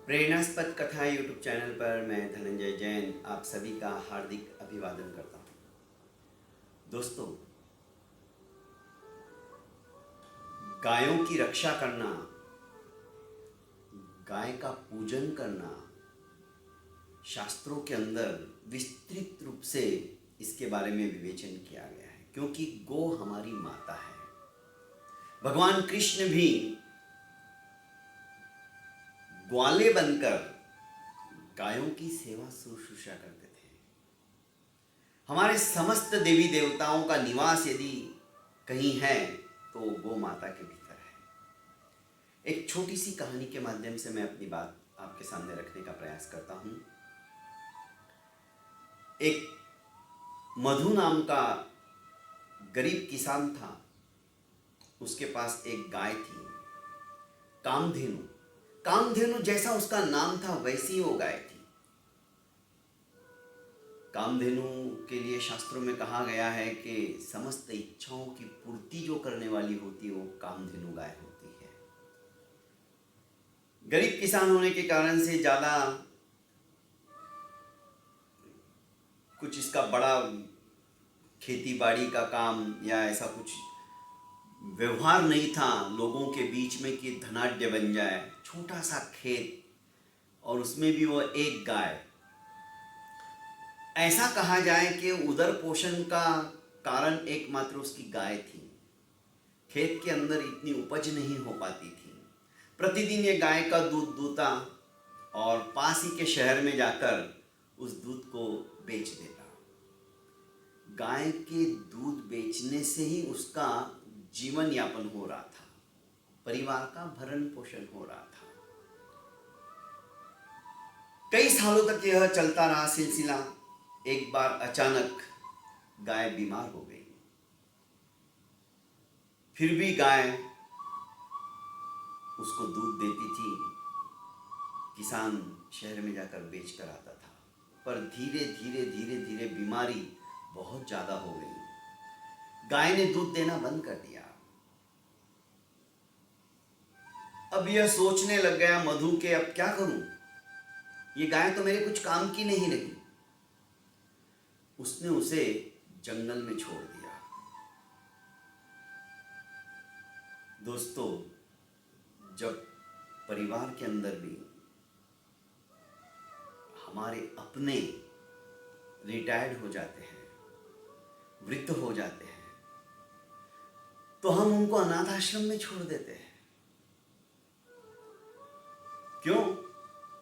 प्रेरणास्पद कथा YouTube channel पर मैं धनंजय जैन आप सभी का हार्दिक अभिवादन करता हूँ। दोस्तों, गायों की रक्षा करना, गाय का पूजन करना शास्त्रों के अंदर विस्तृत रूप से इसके बारे में विवेचन किया गया है, क्योंकि गौ हमारी माता है। भगवान कृष्ण भी ग्वाले बनकर गायों की सेवा शुश्रूषा करते थे। हमारे समस्त देवी देवताओं का निवास यदि कहीं है तो गौ माता के भीतर है। एक छोटी सी कहानी के माध्यम से मैं अपनी बात आपके सामने रखने का प्रयास करता हूं। एक मधु नाम का गरीब किसान था। उसके पास एक गाय थी, कामधेनु। कामधेनु जैसा उसका नाम था वैसी वो गाय थी। कामधेनु के लिए शास्त्रों में कहा गया है कि समस्त इच्छाओं की पूर्ति जो करने वाली होती है वो कामधेनु गाय होती है। गरीब किसान होने के कारण से ज्यादा कुछ इसका बड़ा खेती बाड़ी का काम या ऐसा कुछ व्यवहार नहीं था लोगों के बीच में कि धनाढ्य बन जाए। छोटा सा खेत और उसमें भी वो एक गाय। ऐसा कहा जाए कि उदर पोषण का कारण एकमात्र उसकी गाय थी। खेत के अंदर इतनी उपज नहीं हो पाती थी। प्रतिदिन ये गाय का दूध दूता और पास ही के शहर में जाकर उस दूध को बेच देता। गाय के दूध बेचने से ही उसका जीवन यापन हो रहा था, परिवार का भरण पोषण हो रहा था। कई सालों तक यह चलता रहा सिलसिला। एक बार अचानक गाय बीमार हो गई। फिर भी गाय उसको दूध देती थी। किसान शहर में जाकर बेच कर आता था, पर धीरे धीरे धीरे धीरे बीमारी बहुत ज्यादा हो गई। गाय ने दूध देना बंद कर दिया। अब यह सोचने लग गया मधु के अब क्या करूं, ये गाय तो मेरे कुछ काम की नहीं रही। उसने उसे जंगल में छोड़ दिया। दोस्तों, जब परिवार के अंदर भी हमारे अपने रिटायर्ड हो जाते हैं, वृद्ध हो जाते हैं, तो हम उनको अनाथ आश्रम में छोड़ देते हैं। क्यों?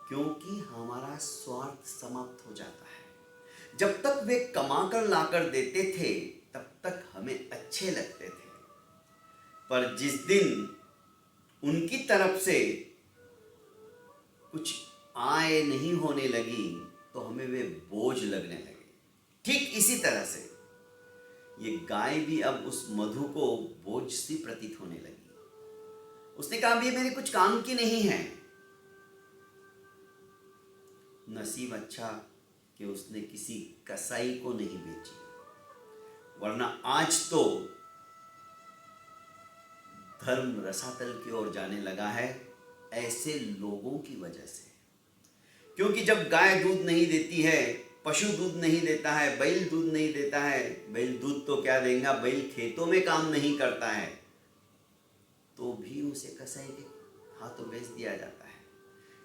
क्योंकि हमारा स्वार्थ समाप्त हो जाता है। जब तक वे कमाकर लाकर देते थे तब तक हमें अच्छे लगते थे, पर जिस दिन उनकी तरफ से कुछ आय नहीं होने लगी तो हमें वे बोझ लगने लगे। ठीक इसी तरह से ये गाय भी अब उस मधु को बोझ सी प्रतीत होने लगी। उसने कहा ये मेरे कुछ काम की नहीं है। नसीब अच्छा कि उसने किसी कसाई को नहीं बेची, वरना आज तो धर्म रसातल की ओर जाने लगा है ऐसे लोगों की वजह से। क्योंकि जब गाय दूध नहीं देती है, पशु दूध नहीं देता है, बैल दूध नहीं देता है, बैल दूध तो क्या देगा, बैल खेतों में काम नहीं करता है, तो भी उसे कसाई के हाथों बेच दिया जाता है।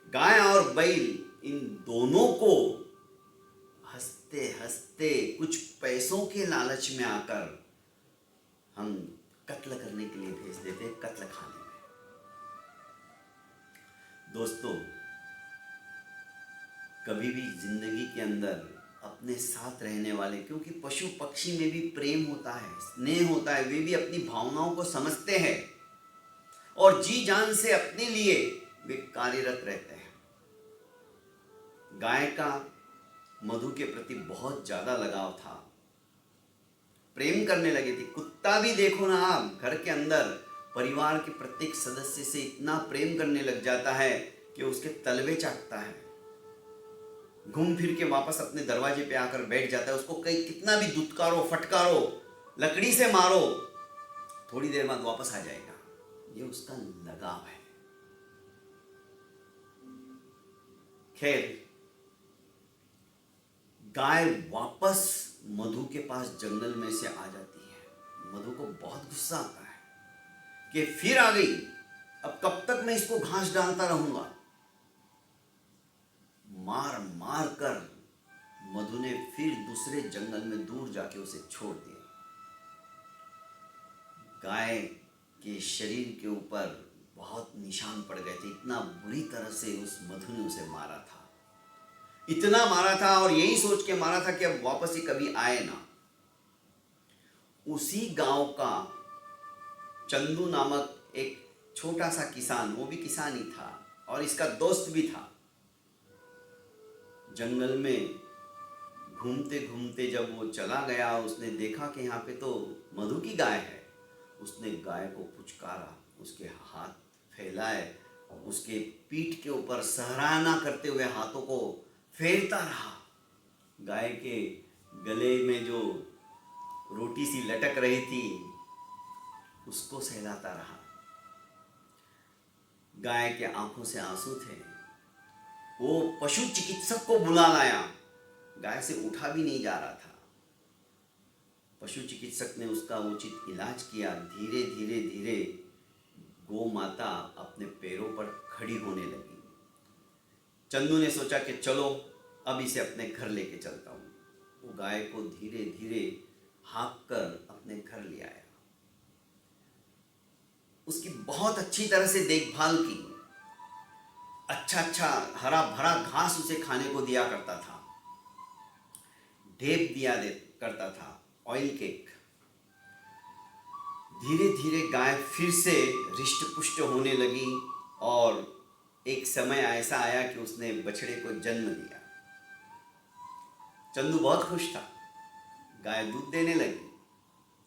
गाय और बैल इन दोनों को हंसते हंसते कुछ पैसों के लालच में आकर हम कत्ल करने के लिए भेज देते हैं, कत्ल खाने में। दोस्तों, कभी भी जिंदगी के अंदर अपने साथ रहने वाले, क्योंकि पशु पक्षी में भी प्रेम होता है, स्नेह होता है, वे भी अपनी भावनाओं को समझते हैं और जी जान से अपने लिए वे कार्यरत रहते हैं। गाय का मधु के प्रति बहुत ज्यादा लगाव था, प्रेम करने लगे थे। कुत्ता भी देखो ना आप, घर के अंदर परिवार के प्रत्येक सदस्य से इतना प्रेम करने लग जाता है कि उसके तलवे चाटता है, घूम फिर के वापस अपने दरवाजे पे आकर बैठ जाता है। उसको कहीं कितना भी दुत्कारो, फटकारो, लकड़ी से मारो, थोड़ी देर बाद वापस आ जाएगा। ये उसका लगाव है। खैर, गाय वापस मधु के पास जंगल में से आ जाती है। मधु को बहुत गुस्सा आता है कि फिर आ गई, अब कब तक मैं इसको घास डालता रहूंगा। मार मार कर मधु ने फिर दूसरे जंगल में दूर जाके उसे छोड़ दिया। गाय के शरीर के ऊपर बहुत निशान पड़ गए थे, इतना बुरी तरह से उस मधु ने उसे मारा था, इतना मारा था, और यही सोच के मारा था कि अब वापस ही कभी आए ना। उसी गांव का चंदू नामक एक छोटा सा किसान, वो भी किसान ही था और इसका दोस्त भी था, जंगल में घूमते घूमते जब वो चला गया, उसने देखा कि यहाँ पे तो मधु की गाय है। उसने गाय को पुचकारा, उसके हाथ फैलाए, उसके पीठ के ऊपर सहराना करते हुए हाथों को फेरता रहा। गाय के गले में जो रोटी सी लटक रही थी उसको सहलाता रहा। गाय के आंखों से आंसू थे। वो पशु चिकित्सक को बुला लाया, गाय से उठा भी नहीं जा रहा था। पशु चिकित्सक ने उसका उचित इलाज किया। धीरे धीरे धीरे गौ माता अपने पैरों पर खड़ी होने लगी। चंदू ने सोचा कि चलो अब इसे अपने घर लेके चलता हूँ। वो गाय को धीरे धीरे हाँक कर अपने घर ले आया। उसकी बहुत अच्छी तरह से देखभाल की। अच्छा हरा भरा घास उसे खाने को दिया करता था, ढेप करता था, ऑयल केक। धीरे धीरे गाय फिर से हृष्ट पुष्ट होने लगी और एक समय ऐसा आया कि उसने बछड़े को जन्म दिया। चंदू बहुत खुश था, गाय दूध देने लगी।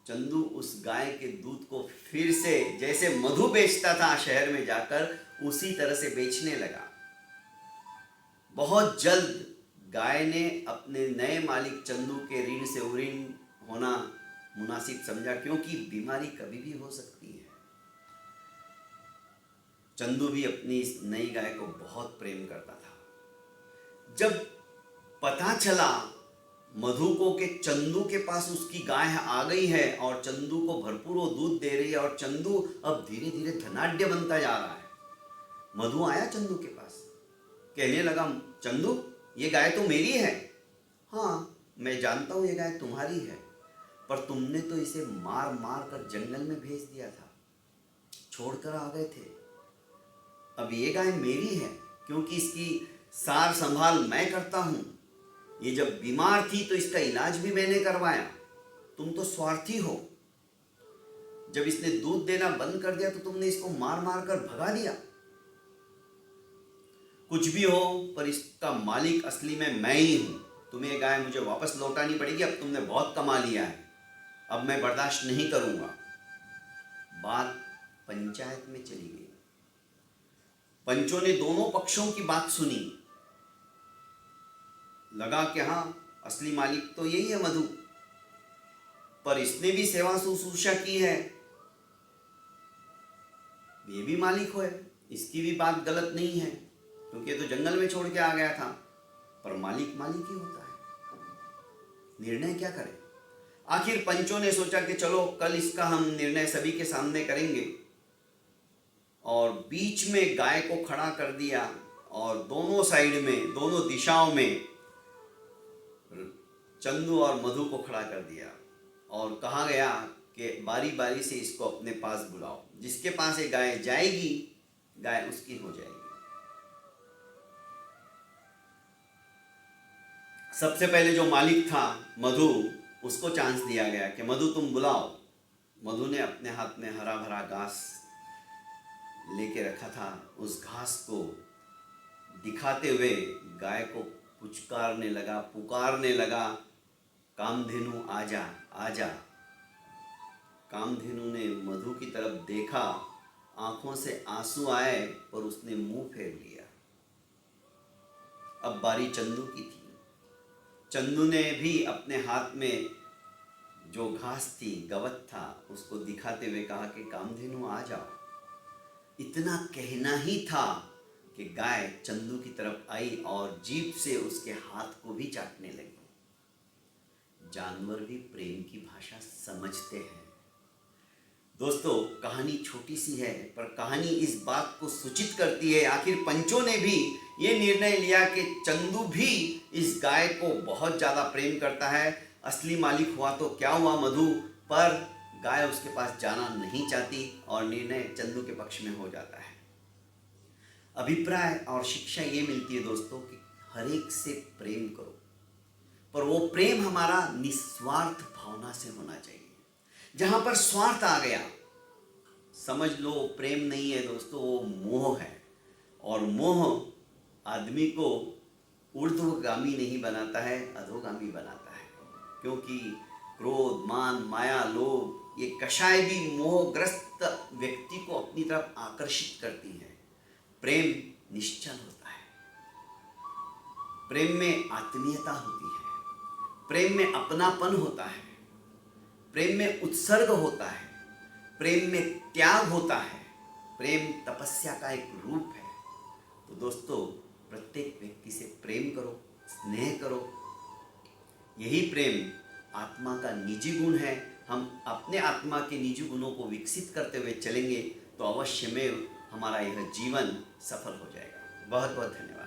चंदू उस गाय के दूध को फिर से जैसे मधु बेचता था शहर में जाकर, उसी तरह से बेचने लगा। बहुत जल्द गाय ने अपने नए मालिक चंदू के ऋण से उऋण होना मुनासिब समझा, क्योंकि बीमारी कभी भी हो सकती है। चंदू भी अपनी इस नई गाय को बहुत प्रेम करता था। जब पता चला मधु को कि चंदू के पास उसकी गाय आ गई है और चंदू को भरपूर वो दूध दे रही है और चंदू अब धीरे धीरे धनाढ्य बनता जा रहा है, मधु आया चंदू के पास, कहने लगा, चंदू ये गाय तो मेरी है। हाँ मैं जानता हूँ ये गाय तुम्हारी है, पर तुमने तो इसे मार मार कर जंगल में भेज दिया था, छोड़कर आ गए थे। अब ये गाय मेरी है क्योंकि इसकी सार संभाल मैं करता हूँ। ये जब बीमार थी तो इसका इलाज भी मैंने करवाया। तुम तो स्वार्थी हो, जब इसने दूध देना बंद कर दिया तो तुमने इसको मार मार कर भगा दिया। कुछ भी हो, पर इसका मालिक असली में मैं ही हूं। तुम्हें गाय मुझे वापस लौटानी पड़ेगी। अब तुमने बहुत कमा लिया है, अब मैं बर्दाश्त नहीं करूंगा। बात पंचायत में चली गई। पंचों ने दोनों पक्षों की बात सुनी। लगा कि हाँ असली मालिक तो यही है मधु, पर इसने भी सेवा शुश्रूषा की है, ये भी मालिक है, इसकी भी बात गलत नहीं है, क्योंकि ये तो जंगल में छोड़ के आ गया था। पर मालिक मालिक ही होता है, निर्णय क्या करें। आखिर पंचों ने सोचा कि चलो कल इसका हम निर्णय सभी के सामने करेंगे, और बीच में गाय को खड़ा कर दिया और दोनों साइड में, दोनों दिशाओं में चंदू और मधु को खड़ा कर दिया और कहा गया कि बारी बारी से इसको अपने पास बुलाओ, जिसके पास ये गाय जाएगी गाय उसकी हो जाएगी। सबसे पहले जो मालिक था मधु, उसको चांस दिया गया कि मधु तुम बुलाओ। मधु ने अपने हाथ में हरा भरा घास लेके रखा था, उस घास को दिखाते हुए गाय को पुचकारने लगा, पुकारने लगा, कामधेनु आजा आजा। कामधेनु ने मधु की तरफ देखा, आंखों से आंसू आए, पर उसने मुंह फेर लिया। अब बारी चंदू की थी। चंदू ने भी अपने हाथ में जो घास थी, गवत था, उसको दिखाते हुए कहा कि कामधेनु आ जाओ। इतना कहना ही था, कि गाय चंदू की तरफ आई और जीभ से उसके हाथ को भी चाटने लगी। जानवर भी प्रेम की भाषा समझते हैं। दोस्तों, कहानी छोटी सी है पर कहानी इस बात को सूचित करती है, आखिर पंचों ने भी ये निर्णय लिया कि चंदू भी इस गाय को बहुत ज़्यादा प्रेम करता है। असली मालिक हुआ तो क्या हुआ मधु, पर गाय उसके पास जाना नहीं चाहती और निर्णय चंदू के पक्ष में हो जाता है। अभिप्राय और शिक्षा ये मिलती है दोस्तों कि हर एक से प्रेम करो, पर वो प्रेम हमारा निस्वार्थ भावना से होना चाहिए। जहां पर स्वार्थ आ गया, समझ लो प्रेम नहीं है दोस्तों, वो मोह है। और मोह आदमी को ऊर्ध्वगामी नहीं बनाता है, अधोगामी बनाता है। क्योंकि क्रोध, मान, माया, लोभ, ये कषाय भी मोहग्रस्त व्यक्ति को अपनी तरफ आकर्षित करती है। प्रेम निश्चल होता है, प्रेम में आत्मीयता होती है, प्रेम में अपनापन होता है, प्रेम में उत्सर्ग होता है, प्रेम में त्याग होता है। प्रेम तपस्या का एक रूप है। तो दोस्तों, प्रत्येक व्यक्ति से प्रेम करो, स्नेह करो। यही प्रेम आत्मा का निजी गुण है। हम अपने आत्मा के निजी गुणों को विकसित करते हुए चलेंगे तो अवश्य में हमारा यह जीवन सफल हो जाएगा। बहुत बहुत धन्यवाद।